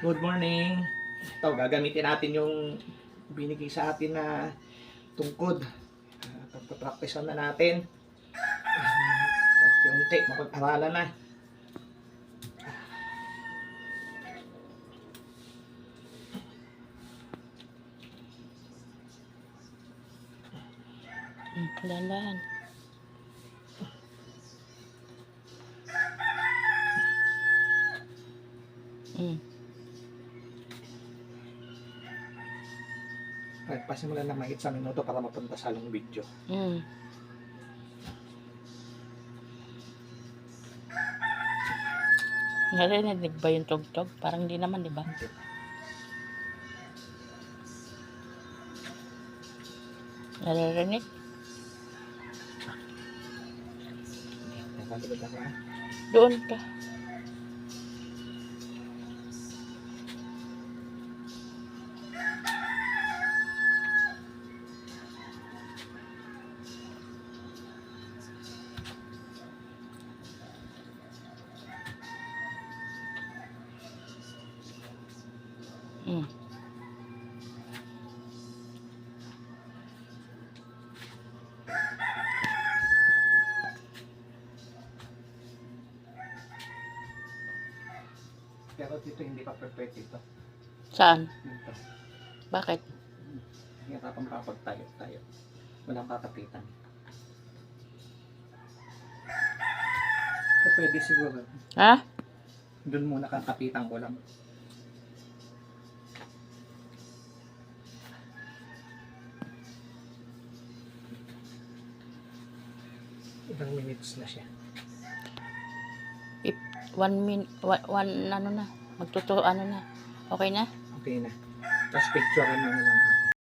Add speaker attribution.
Speaker 1: Good morning. Ito, gagamitin natin yung binigay sa atin na tungkod. Pagpapractice na natin. Unti-unti, mapag-aralan na.
Speaker 2: Dahan-dahan.
Speaker 1: Pasimulan na mahigit sa minuto para mapunta sa long video.
Speaker 2: Narinig ba yung tugtog? Parang hindi naman, di ba? Naririnig?
Speaker 1: Nakalikod ako ha.
Speaker 2: Doon ka.
Speaker 1: Pero dito hindi pa perfect ito.
Speaker 2: Saan?
Speaker 1: Dito.
Speaker 2: Bakit?
Speaker 1: Hirapang kapag-tayo. Walang kakapitan. So, pwede siguro.
Speaker 2: Ha?
Speaker 1: Doon muna kakapitan ko lang. Ilang minutes na siya.
Speaker 2: 1 minute, ano na, ano na, okay na?
Speaker 1: Okay na. Tapos picture mo na lang.